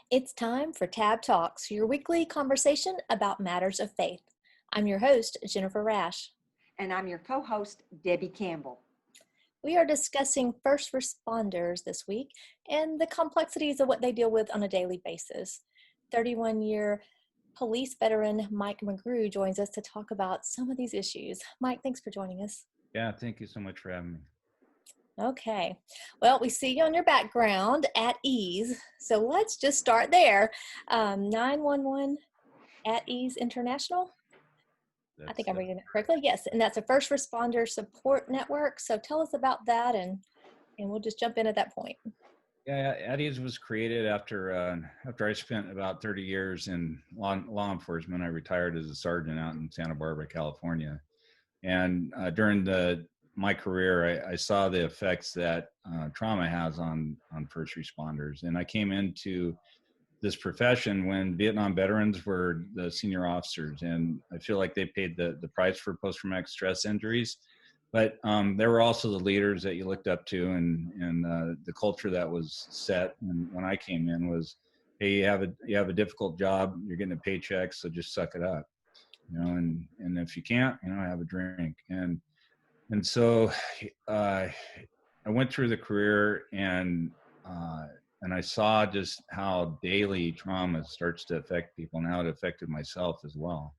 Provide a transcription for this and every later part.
It's time for Tab Talks, your weekly conversation about matters of faith. I'm your host, Jennifer Rash. And I'm your co-host, Debbie Campbell. We are discussing first responders this week and the complexities of what they deal with on a daily basis. 31-year police veteran Mike McGrew joins us to talk about some of these issues. Mike, thanks for joining us. Yeah, thank you so much for having me. Okay. Well, we see you on your background at ease. So let's just start there. 911 at Ease International. I think I'm reading it correctly. Yes, and that's a first responder support network. So tell us about that, and we'll just jump in at that point. Yeah, at Ease was created after I spent about 30 years in law enforcement. I retired as a sergeant out in Santa Barbara, California, and during my career, I saw the effects that trauma has on first responders, and I came into this profession when Vietnam veterans were the senior officers, and I feel like they paid the price for post-traumatic stress injuries. But there were also the leaders that you looked up to, and the culture that was set. And when I came in was, hey, you have a difficult job, you're getting a paycheck, so just suck it up, and if you can't, have a drink. And so I went through the career, and I saw just how daily trauma starts to affect people and how it affected myself as well.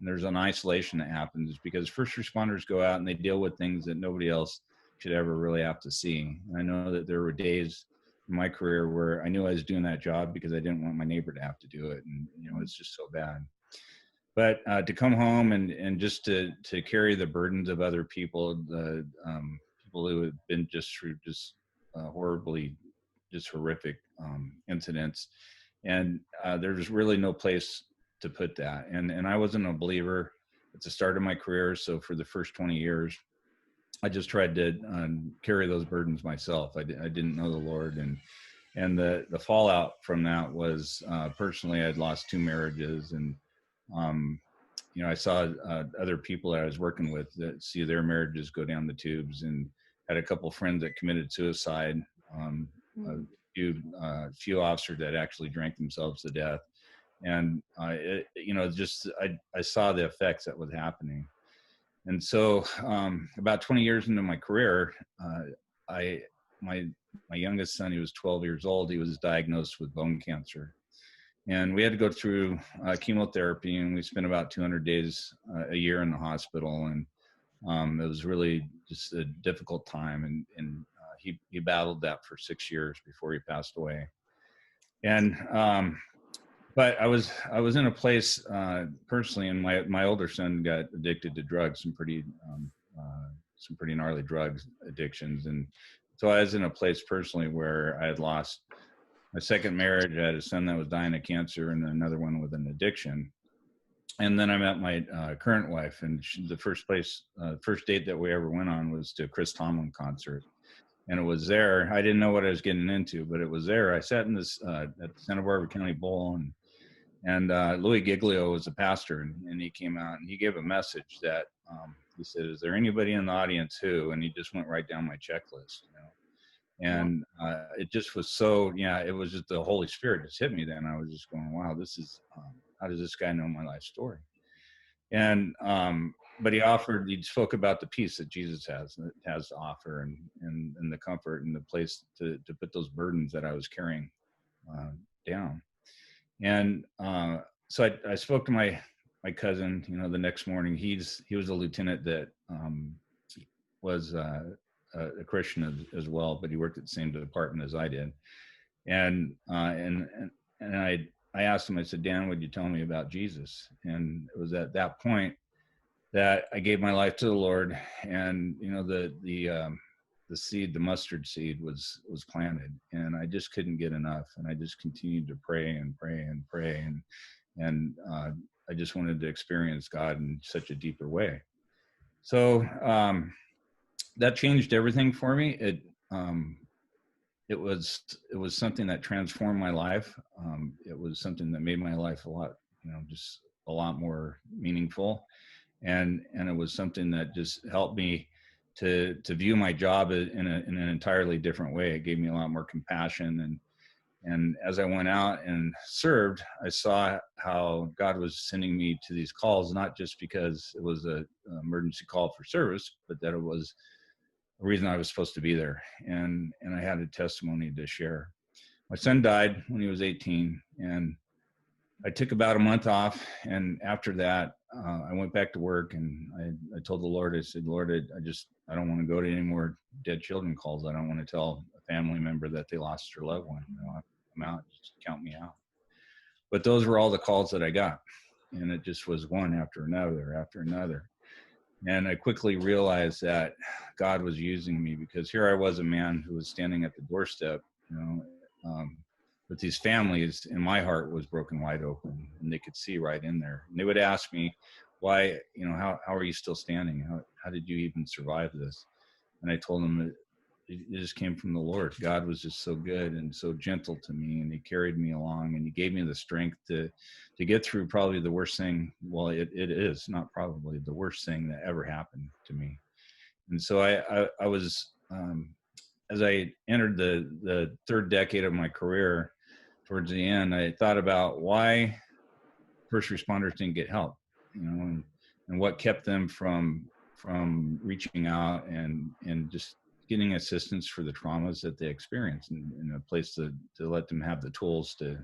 And there's an isolation that happens because first responders go out and they deal with things that nobody else should ever really have to see. And I know that there were days in my career where I knew I was doing that job because I didn't want my neighbor to have to do it. And, it's just so bad. But to come home and just to carry the burdens of other people, the people who have been just through horribly, just horrific incidents, and there's really no place to put that. And I wasn't a believer at the start of my career, so for the first 20 years, I just tried to carry those burdens myself. I didn't know the Lord, and the fallout from that was personally, I'd lost 2 marriages, and I saw other people that I was working with that see their marriages go down the tubes, and had a couple friends that committed suicide. A few officers that actually drank themselves to death, and I saw the effects that was happening. And so about 20 years into my career, my youngest son, he was 12 years old, he was diagnosed with bone cancer. And we had to go through chemotherapy, and we spent about 200 days a year in the hospital. And it was really just a difficult time. And he battled that for 6 years before he passed away. And but I was in a place personally, and my older son got addicted to drugs, some pretty gnarly drugs addictions. And so I was in a place personally where I had lost my second marriage. I had a son that was dying of cancer, and another one with an addiction. And then I met my current wife, and the first date that we ever went on was to a Chris Tomlin concert. And it was there. I didn't know what I was getting into, but it was there. I sat in this at the Santa Barbara County Bowl, and Louis Giglio was the pastor, and he came out and he gave a message that he said, "Is there anybody in the audience who?" And he just went right down my checklist, And it just was so, it was just the Holy Spirit just hit me then. I was just going, wow, this is, how does this guy know my life story? And, but he spoke about the peace that Jesus has to offer, and the comfort and the place to put those burdens that I was carrying down. And so I spoke to my cousin, the next morning. He was a lieutenant that was a Christian as well, but he worked at the same department as I did. And I asked him, I said, "Dan, would you tell me about Jesus?" And it was at that point that I gave my life to the Lord, and the seed, the mustard seed was planted, and I just couldn't get enough, and I just continued to pray and pray and pray, and I just wanted to experience God in such a deeper way. So that changed everything for me. It was something that transformed my life. It was something that made my life a lot more meaningful. And it was something that just helped me to view my job in an entirely different way. It gave me a lot more compassion, And as I went out and served, I saw how God was sending me to these calls, not just because it was an emergency call for service, but that it was a reason I was supposed to be there. And I had a testimony to share. My son died when he was 18, and I took about a month off. And after that, I went back to work, and I told the Lord, I said, Lord, I don't want to go to any more dead children calls. I don't want to tell a family member that they lost their loved one. I'm out, just count me out. But those were all the calls that I got. And it just was one after another, after another. And I quickly realized that God was using me, because here I was, a man who was standing at the doorstep, with these families, and my heart was broken wide open, and they could see right in there. And they would ask me, why, how are you still standing? How did you even survive this? And I told them it just came from the Lord. God was just so good and so gentle to me, and he carried me along, and he gave me the strength to get through probably the worst thing. Well, it is not probably the worst thing that ever happened to me. And so I was, as I entered the third decade of my career, towards the end, I thought about why first responders didn't get help, and what kept them from reaching out and just getting assistance for the traumas that they experience, in a place to let them have the tools to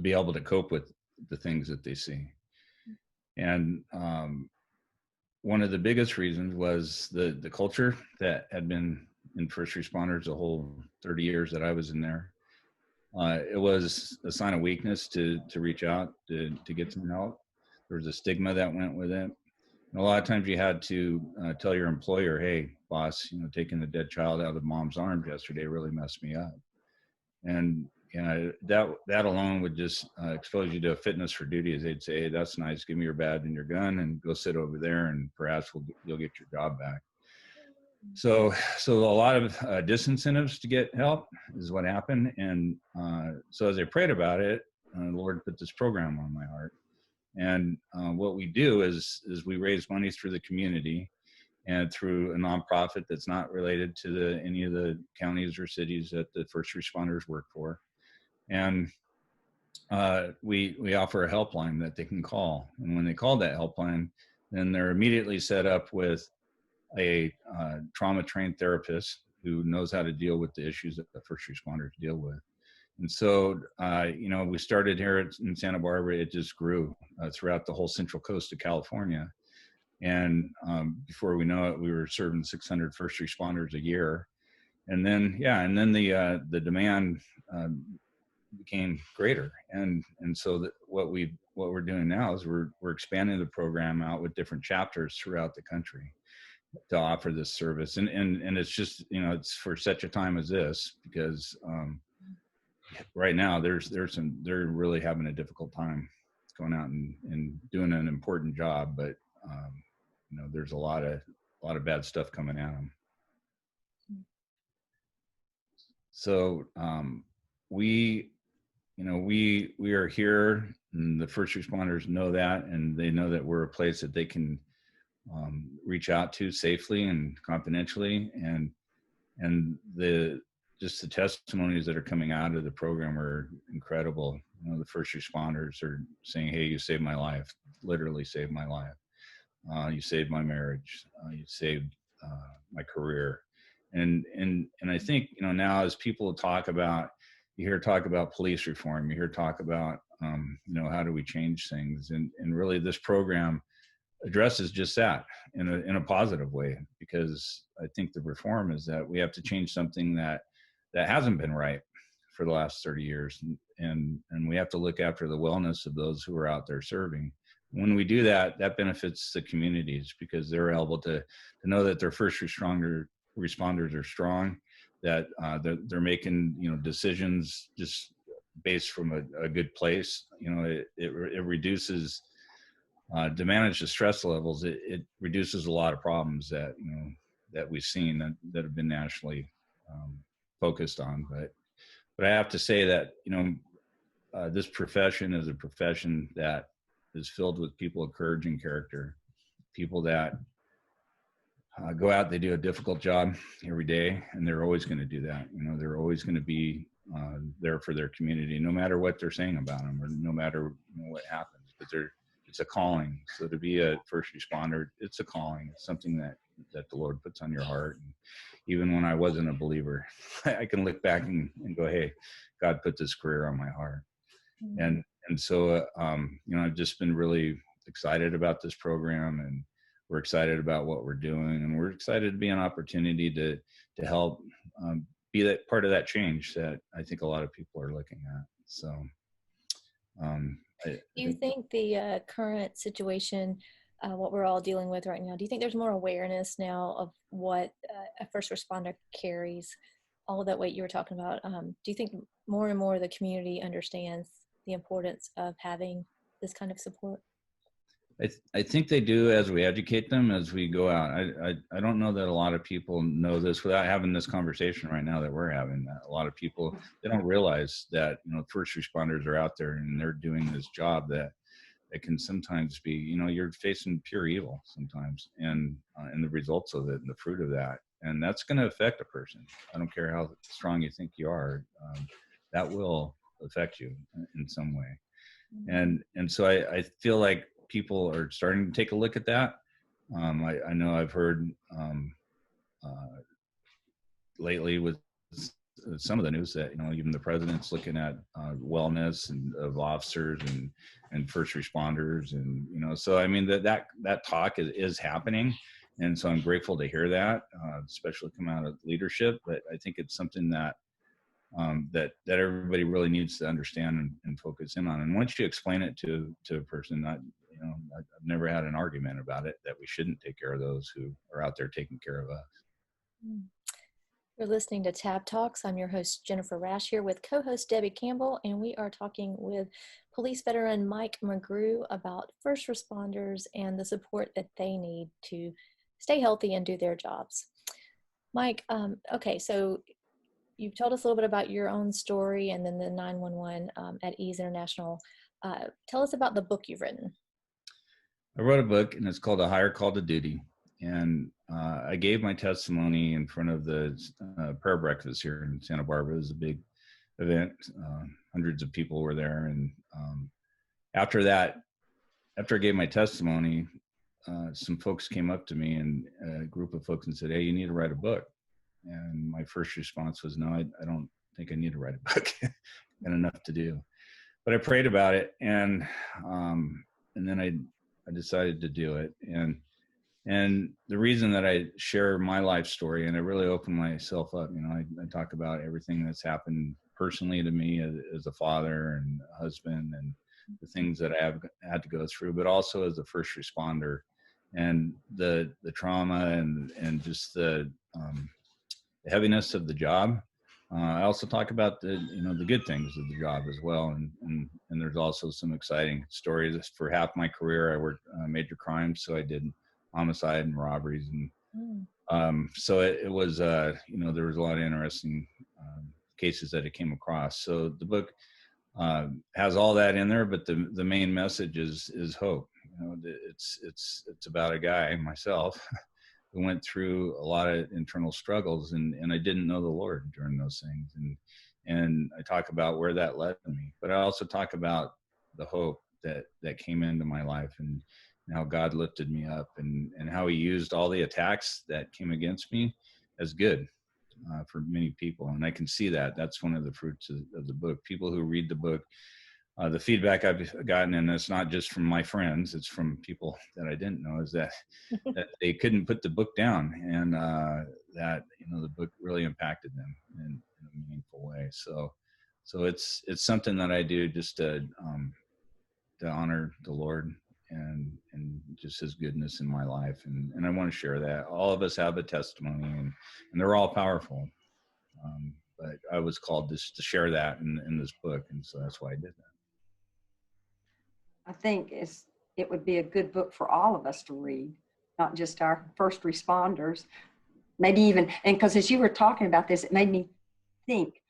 be able to cope with the things that they see. And one of the biggest reasons was the culture that had been in first responders the whole 30 years that I was in there. It was a sign of weakness to reach out to get some help. There was a stigma that went with it. And a lot of times you had to tell your employer, hey, boss, taking the dead child out of mom's arms yesterday really messed me up. And that alone would just expose you to a fitness for duty, as they'd say, hey, that's nice, give me your badge and your gun and go sit over there, and perhaps you'll get your job back. So a lot of disincentives to get help is what happened. And so as I prayed about it, the Lord put this program on my heart. And what we do is we raise money through the community and through a nonprofit that's not related to any of the counties or cities that the first responders work for. And we offer a helpline that they can call. And when they call that helpline, then they're immediately set up with a trauma-trained therapist who knows how to deal with the issues that the first responders deal with. And so, we started here in Santa Barbara. It just grew throughout the whole central coast of California. And before we know it, we were serving 600 first responders a year. And then, the demand became greater. And so what we're doing now is we're expanding the program out with different chapters throughout the country to offer this service. And it's just, it's for such a time as this, because right now they're really having a difficult time going out and doing an important job, but there's a lot of bad stuff coming at them. So we are here, and the first responders know that, and they know that we're a place that they can reach out to safely and confidentially, and the testimonies that are coming out of the program are incredible. The first responders are saying, hey, you saved my life, literally saved my life. You saved my marriage. You saved my career. And I think, now as people talk about, you hear talk about police reform, you hear talk about, how do we change things? And really this program addresses just that in a positive way, because I think the reform is that we have to change something that hasn't been right for the last 30 years. And we have to look after the wellness of those who are out there serving. When we do that, that benefits the communities, because they're able to know that their first responders are strong, that they're making, decisions just based from a good place. It reduces, to manage the stress levels, it reduces a lot of problems that we've seen that have been nationally focused on. But I have to say that this profession is a profession that is filled with people of courage and character, people that go out, they do a difficult job every day, and they're always going to do that. They're always going to be there for their community, no matter what they're saying about them, or no matter what happens. But it's a calling. So to be a first responder, it's a calling. It's something that the Lord puts on your heart. And even when I wasn't a believer, I can look back and go, hey, God put this career on my heart. Mm-hmm. And so I've just been really excited about this program, and we're excited about what we're doing, and we're excited to be an opportunity to help be that part of that change that I think a lot of people are looking at. So do you think the current situation, what we're all dealing with right now, do you think there's more awareness now of what a first responder carries, all of that weight you were talking about? Do you think more and more of the community understands the importance of having this kind of support? I think they do as we educate them, as we go out. I don't know that a lot of people know this without having this conversation right now that we're having. A lot of people, they don't realize that, first responders are out there and they're doing this job that can sometimes be, you're facing pure evil sometimes, and the results of it and the fruit of that. And that's going to affect a person. I don't care how strong you think you are. That will affect you in some way. And so I feel like people are starting to take a look at that. I know I've heard lately with some of the news that even the president's looking at wellness and of officers and first responders, and so I mean that talk is happening, and so I'm grateful to hear that, especially come out of leadership. But I think it's something that that everybody really needs to understand and focus in on. And once you explain it to a person, I've never had an argument about it that we shouldn't take care of those who are out there taking care of us. You're listening to Tab Talks. I'm your host, Jennifer Rash, here with co-host Debbie Campbell, and we are talking with police veteran Mike McGrew about first responders and the support that they need to stay healthy and do their jobs. Mike, okay, so you've told us a little bit about your own story and then the 911 at Ease International. Tell us about the book you've written. I wrote a book, and it's called A Higher Call to Duty. And I gave my testimony in front of the prayer breakfast here in Santa Barbara. It was a big event. Hundreds of people were there. And after I gave my testimony, some folks came up to me, and a group of folks, and said, hey, you need to write a book. And my first response was, no, I don't think I need to write a book. Got enough to do. But I prayed about it, and then I decided to do it. And the reason that I share my life story, and I really open myself up, I talk about everything that's happened personally to me as a father and a husband, and the things that I have had to go through, but also as a first responder, and the trauma and just the heaviness of the job. I also talk about the good things of the job as well, and there's also some exciting stories. For half my career, I worked major crimes, so I did homicide and robberies, and so it was there was a lot of interesting cases that I came across. So the book has all that in there, but the main message is hope. It's about a guy, myself, who went through a lot of internal struggles, and I didn't know the Lord during those things, and I talk about where that led me, but I also talk about the hope that came into my life, and how God lifted me up, and how he used all the attacks that came against me as good for many people. And I can see that's one of the fruits of the book. People who read the book, the feedback I've gotten, and it's not just from my friends, it's from people that I didn't know, is that they couldn't put the book down, and that the book really impacted them in a meaningful way. So it's something that I do just to honor the Lord and just his goodness in my life, and I want to share that. All of us have a testimony, and they're all powerful, but I was called to share that in this book, and so that's why I did that. I think it would be a good book for all of us to read, not just our first responders. Maybe even, and because as you were talking about this, it made me think,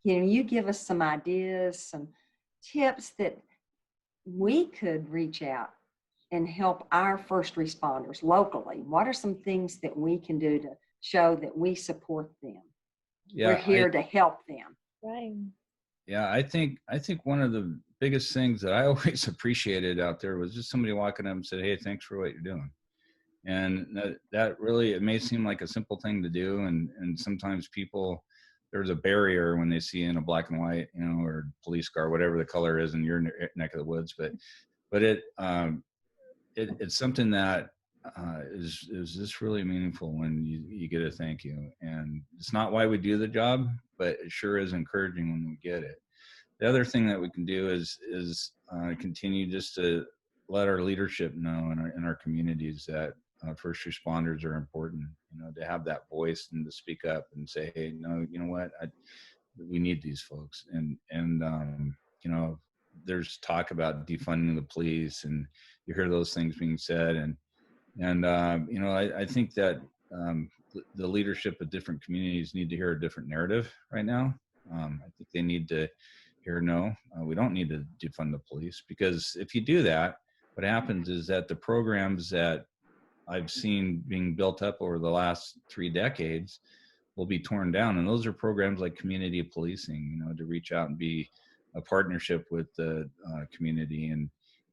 you give us some ideas, some tips that we could reach out and help our first responders locally? What are some things that we can do to show that we support them? We're Yeah, here to help them. Right. yeah, I think one of the biggest things that I always appreciated out there was just somebody walking up and said, "Hey, thanks for what you're doing." And that really, it may seem like a simple thing to do, and sometimes people, there's a barrier when they see in a black and white, or police car, whatever the color is in your neck of the woods, but it's something that is just really meaningful when you get a thank you. And it's not why we do the job, but it sure is encouraging when we get it. The other thing that we can do is continue just to let our leadership know in our communities that first responders are important, to have that voice and to speak up and say, "Hey, no, you know what, we need these folks." And there's talk about defunding the police, and you hear those things being said, and I think that the leadership of different communities need to hear a different narrative right now. I think they need to hear, no, we don't need to defund the police, because if you do that, what happens is that the programs that I've seen being built up over the last 3 decades will be torn down. And those are programs like community policing, to reach out and be a partnership with the community,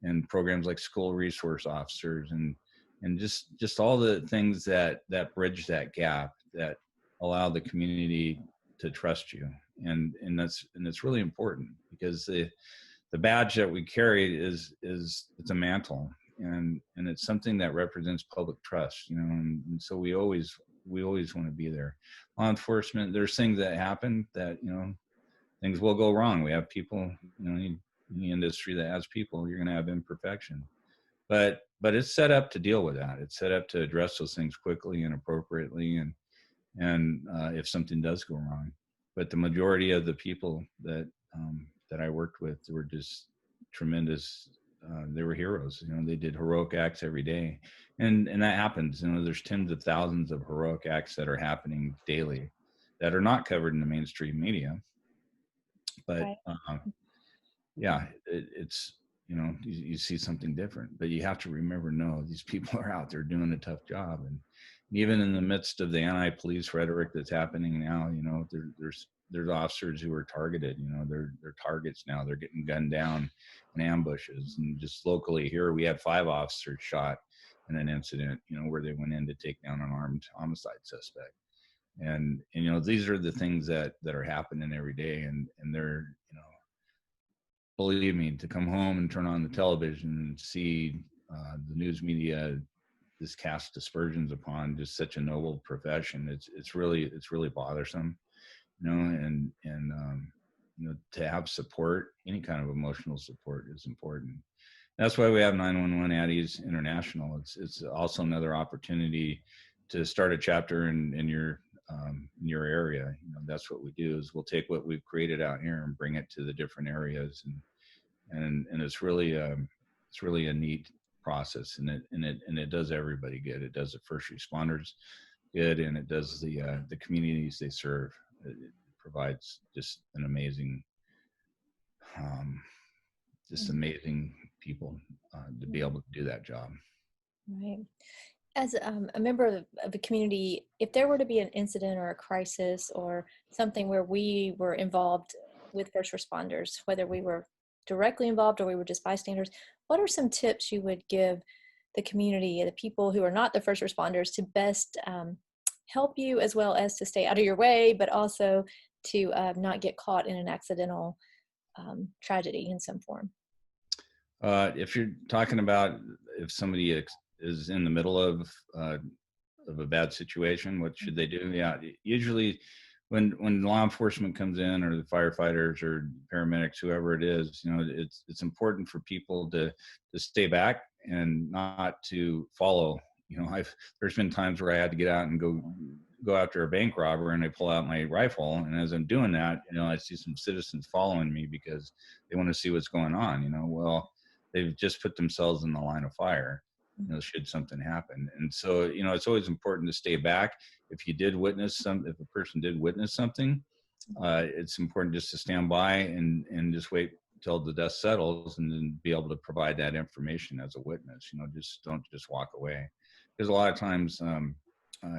and programs like school resource officers, and just all the things that bridge that gap, that allow the community to trust you. And that's really important, because the badge that we carry is it's a mantle, and it's something that represents public trust, and so we always want to be there. Law enforcement, there's things that happen that, things will go wrong. We have people, in the industry that has people, you're going to have imperfection, but it's set up to deal with that. It's set up to address those things quickly and appropriately, and if something does go wrong. But the majority of the people that I worked with were just tremendous. They were heroes. They did heroic acts every day, and that happens. There's tens of thousands of heroic acts that are happening daily that are not covered in the mainstream media. But Right. yeah, it's you see something different, but you have to remember, no, these people are out there doing a tough job, and even in the midst of the anti-police rhetoric that's happening now, there's officers who are targeted. They're targets now. They're getting gunned down in ambushes, and just locally here, we had 5 officers shot in an incident, where they went in to take down an armed homicide suspect. And these are the things that are happening every day, and they're, believe me, to come home and turn on the television and see the news media just cast aspersions upon just such a noble profession, it's really bothersome, and to have support, any kind of emotional support, is important. That's why we have 911 at Ease International. It's also another opportunity to start a chapter in your area. That's what we do, is we'll take what we've created out here and bring it to the different areas, and it's really a neat process, and it does everybody good. It does the first responders good, and it does the communities they serve. It provides just an amazing, amazing people to be able to do that job. Right. As a member of the community, if there were to be an incident or a crisis or something where we were involved with first responders, whether we were directly involved or we were just bystanders, what are some tips you would give the community, the people who are not the first responders, to best help you, as well as to stay out of your way, but also to not get caught in an accidental tragedy in some form? If you're talking about if somebody is in the middle of a bad situation, what should they do? Yeah, usually when law enforcement comes in, or the firefighters or paramedics, whoever it is, it's important for people to stay back and not to follow. There's been times where I had to get out and go after a bank robber, and I pull out my rifle, and as I'm doing that, I see some citizens following me because they want to see what's going on. Well, they've just put themselves in the line of fire, should something happen. And so, it's always important to stay back. If a person did witness something, it's important just to stand by and just wait till the dust settles, and then be able to provide that information as a witness. Just don't just walk away, because a lot of times,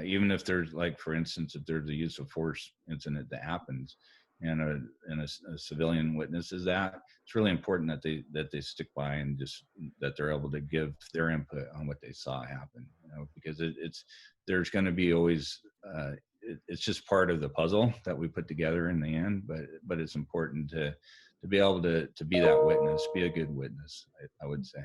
even if there's, like, for instance, if there's a use of force incident that happens, and a civilian witnesses that, it's really important that they stick by, and just that they're able to give their input on what they saw happen. Because it's there's going to be always it's just part of the puzzle that we put together in the end. But it's important to be able to be that witness, be a good witness, I would say.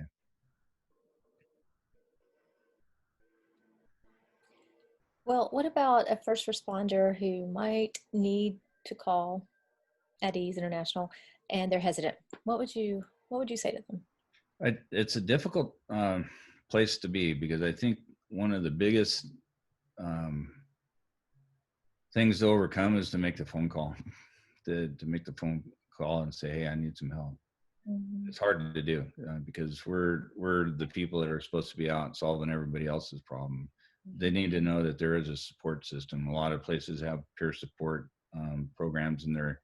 Well, what about a first responder who might need to call at Ease International and they're hesitant? What would you say to them? It's a difficult place to be, because I think one of the biggest things to overcome is to make the phone call, to make the phone call and say, hey, I need some help. Mm-hmm. It's hard to do because we're the people that are supposed to be out solving everybody else's problem. They need to know that there is a support system. A lot of places have peer support programs in their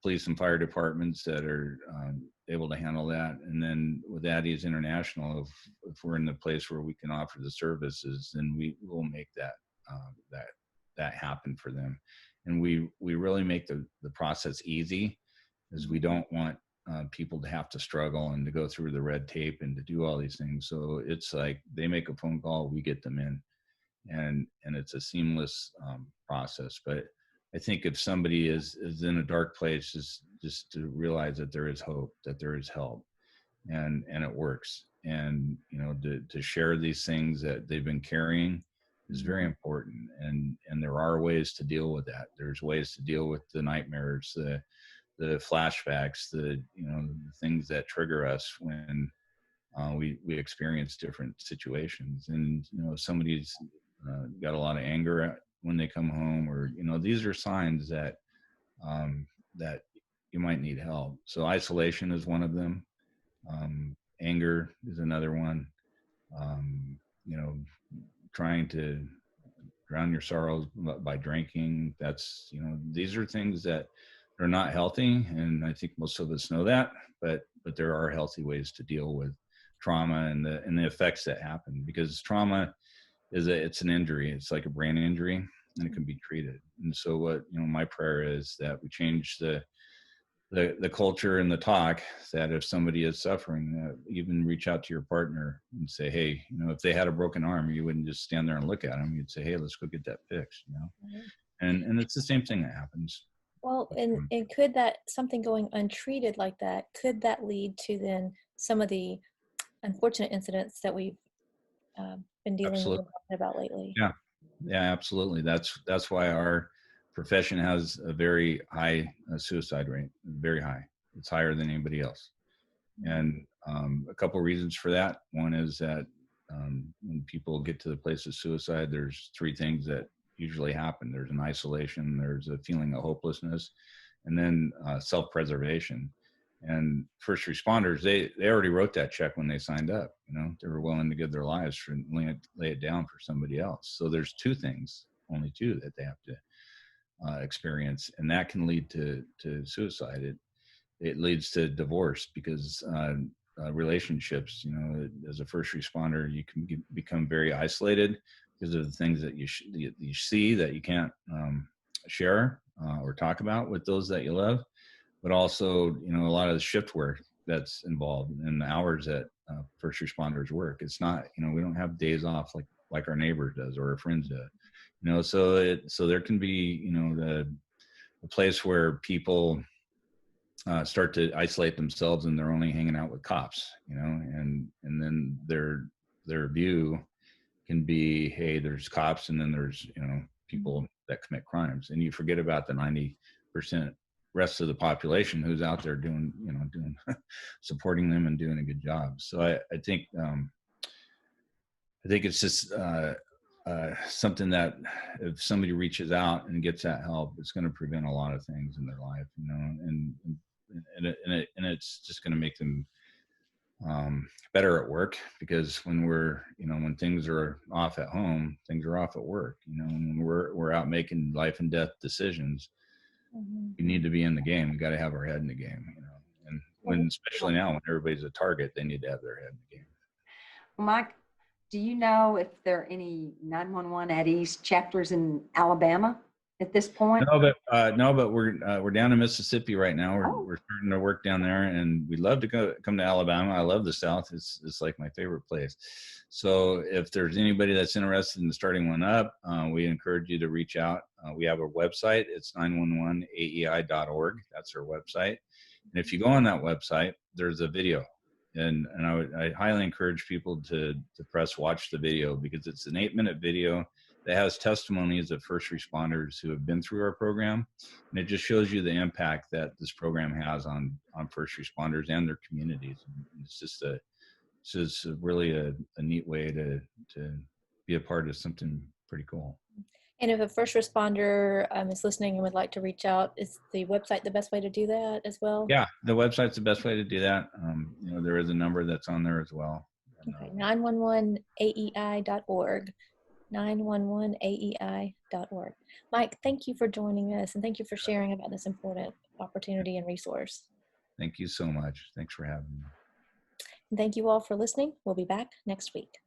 police and fire departments that are able to handle that. And then with Addie's International, if we're in the place where we can offer the services, then we will make that happen for them. And we really make the process easy, as we don't want people to have to struggle and to go through the red tape and to do all these things. So it's like they make a phone call, we get them in, and it's a seamless process. But I think if somebody is in a dark place, just to realize that there is hope, that there is help, and it works. And to share these things that they've been carrying is very important. And there are ways to deal with that. There's ways to deal with the nightmares, the flashbacks, the things that trigger us when we experience different situations. And if somebody's got a lot of anger when they come home, or these are signs that that you might need help. So isolation is one of them. Anger is another one. Trying to drown your sorrows by drinking. That's these are things that are not healthy, and I think most of us know that. But there are healthy ways to deal with trauma and the effects that happen, because trauma it's an injury. It's like a brain injury, and it can be treated. And so what my prayer is that we change the culture and the talk, that if somebody is suffering, even reach out to your partner and say, hey, if they had a broken arm, you wouldn't just stand there and look at them. You'd say, hey, let's go get that fixed. Mm-hmm. And it's the same thing that happens. Well, and could that, something going untreated like that, could that lead to then some of the unfortunate incidents that we've been dealing with and talking about lately? Yeah, absolutely. That's why our profession has a very high suicide rate, very high. It's higher than anybody else. And a couple of reasons for that. One is that when people get to the place of suicide, there's three things that usually happen. There's an isolation, there's a feeling of hopelessness, and then self-preservation. And first responders, they already wrote that check when they signed up. They were willing to give their lives for lay it down for somebody else. So there's only two that they have to experience, and that can lead to suicide. It leads to divorce, because relationships, as a first responder, you can become very isolated because of the things that you see that you can't share or talk about with those that you love. But also, a lot of the shift work that's involved in the hours that first responders work. It's not, we don't have days off like our neighbor does or our friends do. So there can be, the place where people start to isolate themselves, and they're only hanging out with cops, and then their view can be, hey, there's cops, and then there's people that commit crimes, and you forget about the 90% rest of the population who's out there doing supporting them and doing a good job. So I think it's just something that if somebody reaches out and gets that help, it's going to prevent a lot of things in their life, and it's just going to make them better at work, because when when things are off at home, things are off at work. When we're out making life and death decisions, we need to be in the game. We got to have our head in the game, and especially now when everybody's a target, they need to have their head in the game. Well, Mike, do you know if there are any 911 at ease chapters in Alabama at this point? No, but we're down in Mississippi right now. We're starting to work down there, and we'd love to come to Alabama. I love the South. It's like my favorite place. So if there's anybody that's interested in starting one up, we encourage you to reach out. We have a website. It's 911aei.org. That's our website. And if you go on that website, there's a video. And I highly encourage people to press watch the video, because it's an 8-minute video that has testimonies of first responders who have been through our program. And it just shows you the impact that this program has on first responders and their communities. And it's just really a neat way to be a part of something pretty cool. And if a first responder is listening and would like to reach out, is the website the best way to do that as well? Yeah, the website's the best way to do that. There is a number that's on there as well. Okay, 911aei.org. 911aei.org. Mike, thank you for joining us, and thank you for sharing about this important opportunity and resource. Thank you so much. Thanks for having me. And thank you all for listening. We'll be back next week.